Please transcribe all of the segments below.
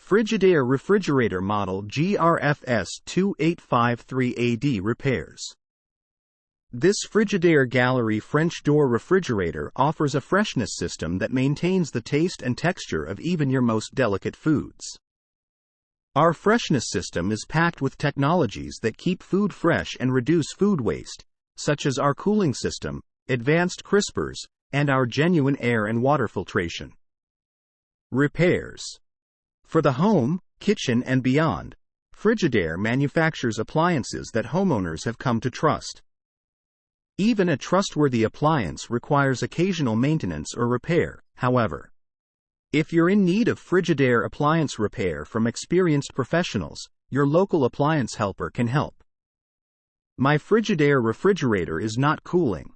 Frigidaire refrigerator model GRFS2853AD repairs. This Frigidaire Gallery French door refrigerator offers a freshness system that maintains the taste and texture of even your most delicate foods. Our freshness system is packed with technologies that keep food fresh and reduce food waste, such as our cooling system, advanced crispers, and our genuine air and water filtration. Repairs. For the home, kitchen, and beyond, Frigidaire manufactures appliances that homeowners have come to trust. Even a trustworthy appliance requires occasional maintenance or repair, however. If you're in need of Frigidaire appliance repair from experienced professionals, your local appliance helper can help. My Frigidaire refrigerator is not cooling.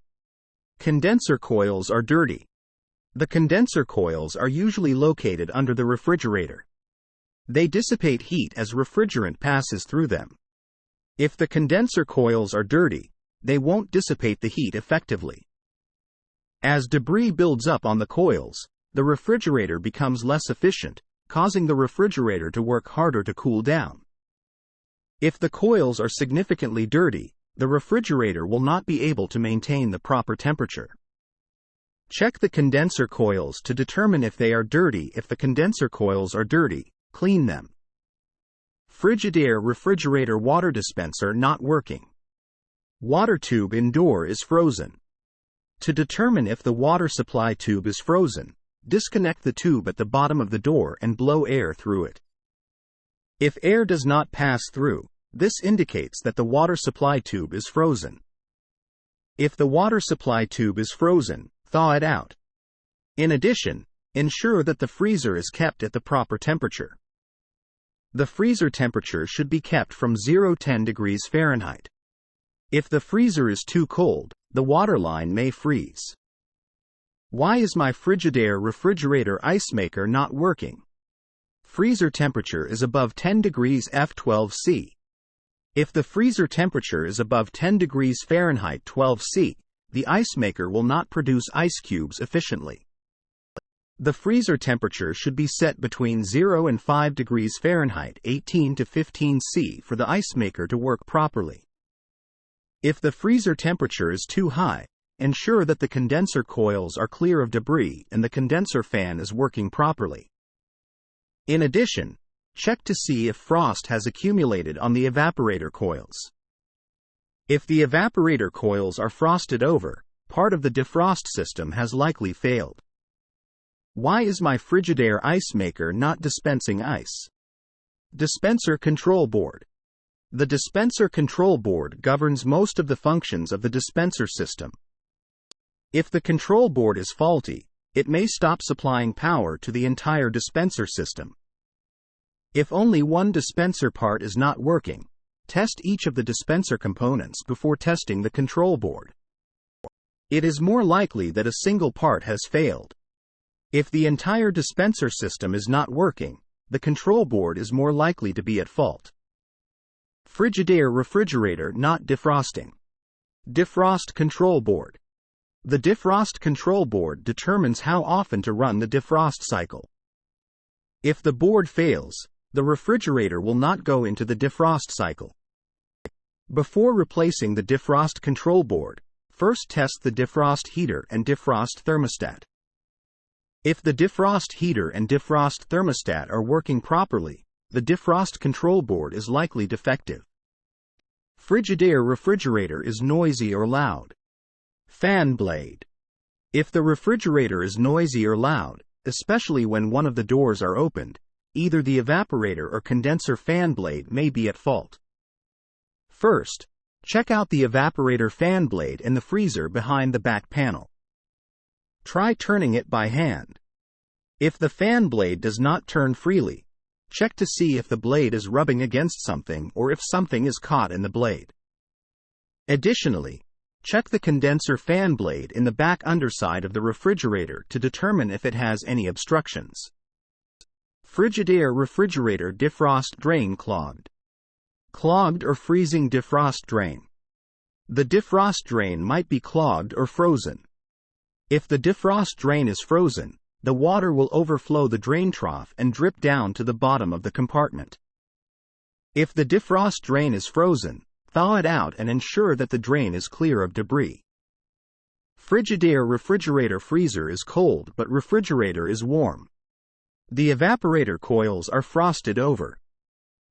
Condenser coils are dirty. The condenser coils are usually located under the refrigerator. They dissipate heat as refrigerant passes through them. If the condenser coils are dirty, they won't dissipate the heat effectively. As debris builds up on the coils, the refrigerator becomes less efficient, causing the refrigerator to work harder to cool down. If the coils are significantly dirty, the refrigerator will not be able to maintain the proper temperature. Check the condenser coils to determine if they are dirty. If the condenser coils are dirty, clean them. Frigidaire refrigerator water dispenser not working. Water tube in door is frozen. To determine if the water supply tube is frozen, disconnect the tube at the bottom of the door and blow air through it. If air does not pass through, this indicates that the water supply tube is frozen. If the water supply tube is frozen, thaw it out. In addition, ensure that the freezer is kept at the proper temperature. The freezer temperature should be kept from 0-10 degrees Fahrenheit. If the freezer is too cold, the water line may freeze. Why is my Frigidaire refrigerator ice maker not working? Freezer temperature is above 10 degrees F12C. If the freezer temperature is above 10 degrees Fahrenheit 12C, the ice maker will not produce ice cubes efficiently. The freezer temperature should be set between 0 and 5 degrees Fahrenheit 18 to 15C for the ice maker to work properly. If the freezer temperature is too high, ensure that the condenser coils are clear of debris and the condenser fan is working properly. In addition, check to see if frost has accumulated on the evaporator coils. If the evaporator coils are frosted over, part of the defrost system has likely failed. Why is my Frigidaire ice maker not dispensing ice? Dispenser control board. The dispenser control board governs most of the functions of the dispenser system. If the control board is faulty, it may stop supplying power to the entire dispenser system. If only one dispenser part is not working, test each of the dispenser components before testing the control board. It is more likely that a single part has failed. If the entire dispenser system is not working, the control board is more likely to be at fault. Frigidaire refrigerator not defrosting. Defrost control board. The defrost control board determines how often to run the defrost cycle. If the board fails, the refrigerator will not go into the defrost cycle. Before replacing the defrost control board, first test the defrost heater and defrost thermostat. If the defrost heater and defrost thermostat are working properly, the defrost control board is likely defective. Frigidaire refrigerator is noisy or loud. Fan blade. If the refrigerator is noisy or loud, especially when one of the doors are opened, either the evaporator or condenser fan blade may be at fault. First, check out the evaporator fan blade in the freezer behind the back panel. Try turning it by hand. If the fan blade does not turn freely, check to see if the blade is rubbing against something or if something is caught in the blade. Additionally, check the condenser fan blade in the back underside of the refrigerator to determine if it has any obstructions. Frigidaire refrigerator defrost drain clogged. Clogged or freezing defrost drain. The defrost drain might be clogged or frozen. If the defrost drain is frozen, the water will overflow the drain trough and drip down to the bottom of the compartment. If the defrost drain is frozen, thaw it out and ensure that the drain is clear of debris. Frigidaire refrigerator freezer is cold but refrigerator is warm. The evaporator coils are frosted over.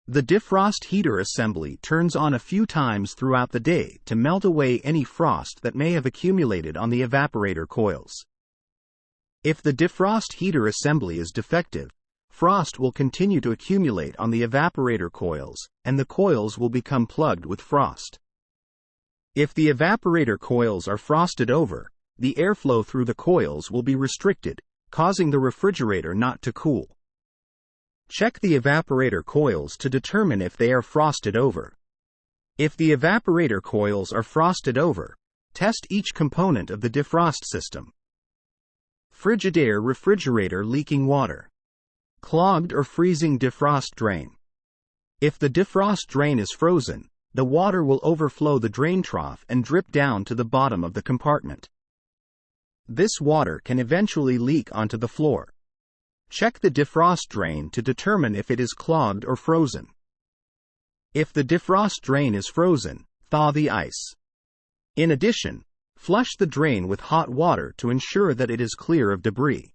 The defrost heater assembly turns on a few times throughout the day to melt away any frost that may have accumulated on the evaporator coils. If the defrost heater assembly is defective, frost will continue to accumulate on the evaporator coils, and the coils will become plugged with frost. If the evaporator coils are frosted over, the airflow through the coils will be restricted, causing the refrigerator not to cool. Check the evaporator coils to determine if they are frosted over. If the evaporator coils are frosted over, test each component of the defrost system. Frigidaire refrigerator leaking water. Clogged or freezing defrost drain. If the defrost drain is frozen, the water will overflow the drain trough and drip down to the bottom of the compartment. This water can eventually leak onto the floor. Check the defrost drain to determine if it is clogged or frozen. If the defrost drain is frozen, thaw the ice. In addition, flush the drain with hot water to ensure that it is clear of debris.